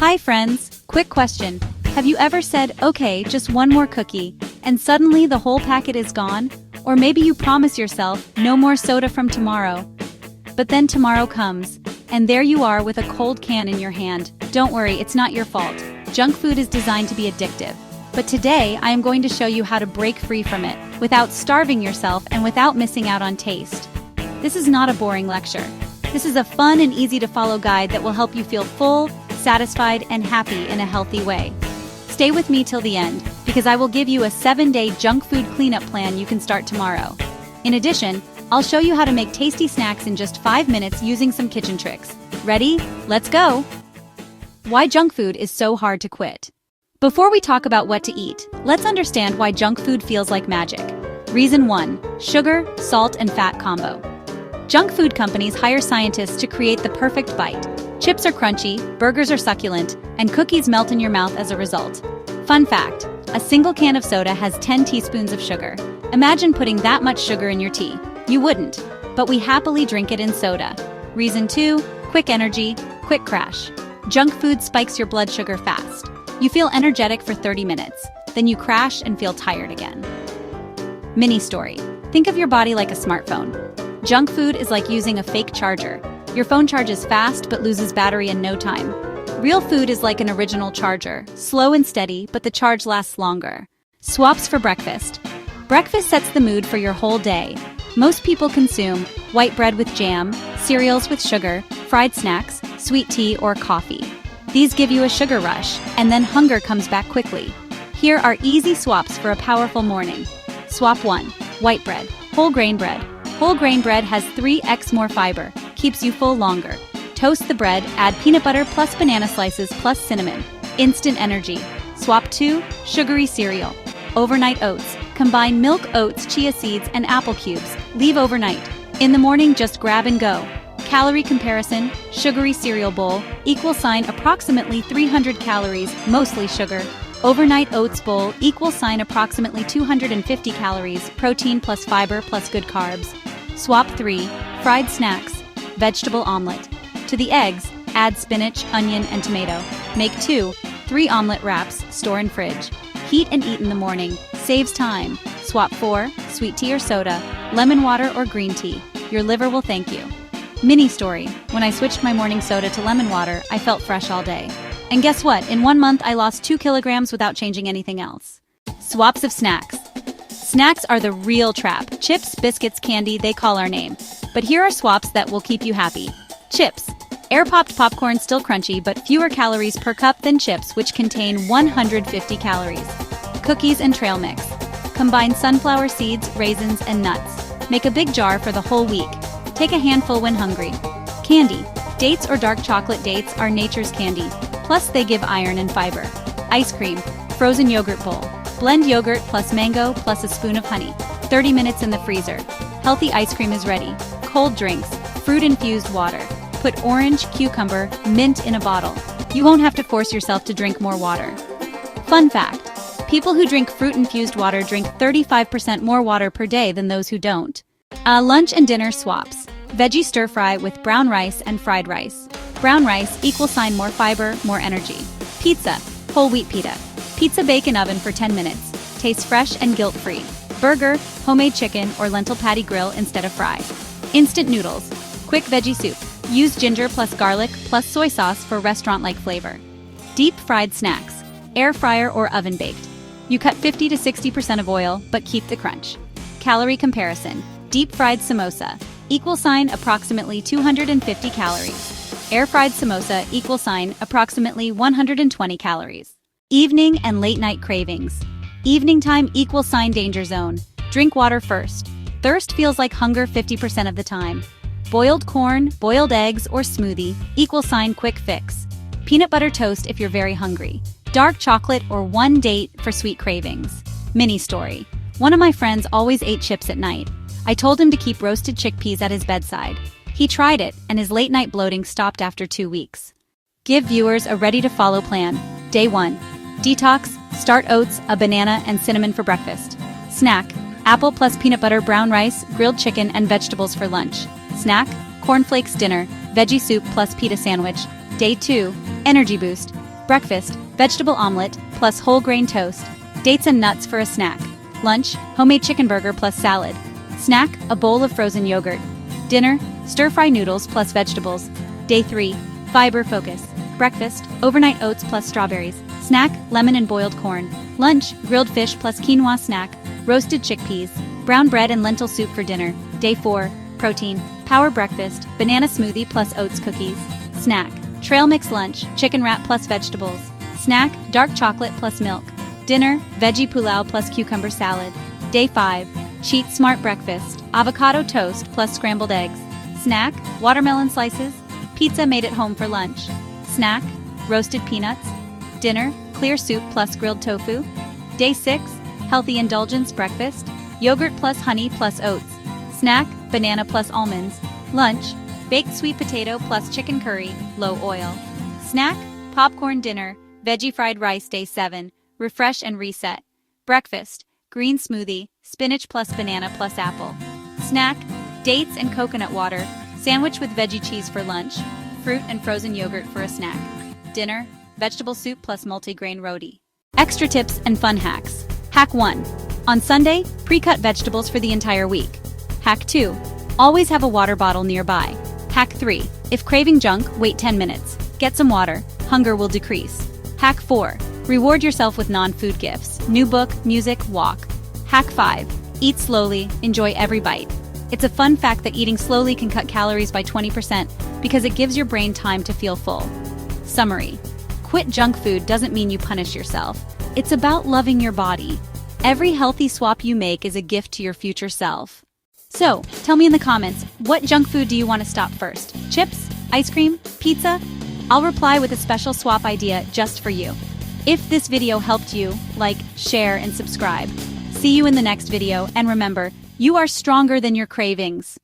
Hi friends, quick question. Have you ever said, okay, just one more cookie, and suddenly the whole packet is gone? Or maybe you promise yourself, no more soda from tomorrow. But then tomorrow comes, and there you are with a cold can in your hand. Don't worry, it's not your fault. Junk food is designed to be addictive. But today, I am going to show you how to break free from it, without starving yourself and without missing out on taste. This is not a boring lecture. This is a fun and easy-to-follow guide that will help you feel full, satisfied, and happy in a healthy way. Stay with me till the end, because I will give you a 7-day junk food cleanup plan you can start tomorrow. In addition, I'll show you how to make tasty snacks in just 5 minutes using some kitchen tricks. Ready? Let's go! Why junk food is so hard to quit. Before we talk about what to eat, let's understand why junk food feels like magic. Reason 1. Sugar, salt, and fat combo. Junk food companies hire scientists to create the perfect bite. Chips are crunchy, burgers are succulent, and cookies melt in your mouth as a result. Fun fact, a single can of soda has 10 teaspoons of sugar. Imagine putting that much sugar in your tea. You wouldn't, but we happily drink it in soda. Reason 2, quick energy, quick crash. Junk food spikes your blood sugar fast. You feel energetic for 30 minutes, then you crash and feel tired again. Mini story. Think of your body like a smartphone. Junk food is like using a fake charger. Your phone charges fast but loses battery in no time. Real food is like an original charger, slow and steady, but the charge lasts longer. Swaps for breakfast. Breakfast sets the mood for your whole day. Most people consume white bread with jam, cereals with sugar, fried snacks, sweet tea, or coffee. These give you a sugar rush, and then hunger comes back quickly. Here are easy swaps for a powerful morning. Swap 1. White bread. Whole grain bread. Whole grain bread has 3x more fiber, keeps you full longer. Toast the bread, add peanut butter plus banana slices plus cinnamon. Instant energy. Swap 2. Sugary cereal. Overnight oats. Combine milk, oats, chia seeds, and apple cubes. Leave overnight. In the morning, just grab and go. Calorie comparison, sugary cereal bowl, = approximately 300 calories, mostly sugar. Overnight oats bowl, = approximately 250 calories, protein plus fiber plus good carbs. Swap 3, fried snacks, vegetable omelet. To the eggs, add spinach, onion, and tomato. Make 2, 3 omelet wraps, store in fridge. Heat and eat in the morning, saves time. Swap 4, sweet tea or soda, lemon water or green tea. Your liver will thank you. Mini story. When I switched my morning soda to lemon water, I felt fresh all day. And guess what? In 1 month, I lost 2 kilograms without changing anything else. Swaps of snacks. Snacks are the real trap. Chips, biscuits, candy, they call our name. But here are swaps that will keep you happy. Chips. Air-popped popcorn still crunchy, but fewer calories per cup than chips, which contain 150 calories. Cookies and trail mix. Combine sunflower seeds, raisins, and nuts. Make a big jar for the whole week. Take a handful when hungry. Candy. Dates or dark chocolate dates are nature's candy. Plus they give iron and fiber. Ice cream. Frozen yogurt bowl. Blend yogurt plus mango plus a spoon of honey. 30 minutes in the freezer. Healthy ice cream is ready. Cold drinks. Fruit-infused water. Put orange, cucumber, mint in a bottle. You won't have to force yourself to drink more water. Fun fact. People who drink fruit-infused water drink 35% more water per day than those who don't. Lunch and dinner swaps. Veggie stir-fry with brown rice and fried rice. Brown rice, = more fiber, more energy. Pizza. Whole wheat pita. Pizza bake in oven for 10 minutes. Tastes fresh and guilt-free. Burger, homemade chicken, or lentil patty grill instead of fry. Instant noodles. Quick veggie soup. Use ginger plus garlic plus soy sauce for restaurant-like flavor. Deep fried snacks. Air fryer or oven baked. You cut 50 to 60% of oil, but keep the crunch. Calorie comparison. Deep fried samosa, = approximately 250 calories. Air fried samosa, = approximately 120 calories. Evening and late night cravings. Evening time, = danger zone. Drink water first. Thirst feels like hunger 50% of the time. Boiled corn, boiled eggs, or smoothie, = quick fix. Peanut butter toast if you're very hungry. Dark chocolate or one date for sweet cravings. Mini story. One of my friends always ate chips at night. I told him to keep roasted chickpeas at his bedside. He tried it, and his late-night bloating stopped after 2 weeks. Give viewers a ready-to-follow plan. Day 1. Detox, start oats, a banana, and cinnamon for breakfast. Snack, apple plus peanut butter, brown rice, grilled chicken, and vegetables for lunch. Snack, cornflakes dinner, veggie soup plus pita sandwich. Day 2. Energy boost. Breakfast, vegetable omelet plus whole grain toast. Dates and nuts for a snack. Lunch, homemade chicken burger plus salad. Snack, a bowl of frozen yogurt. Dinner, stir-fry noodles plus vegetables. Day 3, fiber focus. Breakfast, overnight oats plus strawberries. Snack, lemon and boiled corn. Lunch, grilled fish plus quinoa snack. Roasted chickpeas. Brown bread and lentil soup for dinner. Day 4, protein. Power breakfast, banana smoothie plus oats cookies. Snack, trail mix lunch, chicken wrap plus vegetables. Snack, dark chocolate plus milk. Dinner, veggie pulao plus cucumber salad. Day 5, cheat smart breakfast, avocado toast plus scrambled eggs. Snack, watermelon slices. Pizza made at home for lunch. Snack, roasted peanuts. Dinner, clear soup plus grilled tofu. Day 6, healthy indulgence breakfast, yogurt plus honey plus oats. Snack, banana plus almonds. Lunch, baked sweet potato plus chicken curry, low oil. Snack, popcorn dinner, veggie fried rice. Day 7, refresh and reset. Breakfast, green smoothie, spinach plus banana plus apple. Snack, dates and coconut water, sandwich with veggie cheese for lunch, fruit and frozen yogurt for a snack. Dinner, vegetable soup plus multigrain roti. Extra tips and fun hacks. Hack 1. On Sunday, pre-cut vegetables for the entire week. Hack 2. Always have a water bottle nearby. Hack 3. If craving junk, wait 10 minutes. Get some water. Hunger will decrease. Hack 4. Reward yourself with non-food gifts. New book, music, walk. Hack 5. Eat slowly. Enjoy every bite. It's a fun fact that eating slowly can cut calories by 20% because it gives your brain time to feel full. Summary. Quit junk food doesn't mean you punish yourself. It's about loving your body. Every healthy swap you make is a gift to your future self. So, tell me in the comments, what junk food do you want to stop first? Chips? Ice cream? Pizza? I'll reply with a special swap idea just for you. If this video helped you, like, share, and subscribe. See you in the next video, and remember, you are stronger than your cravings.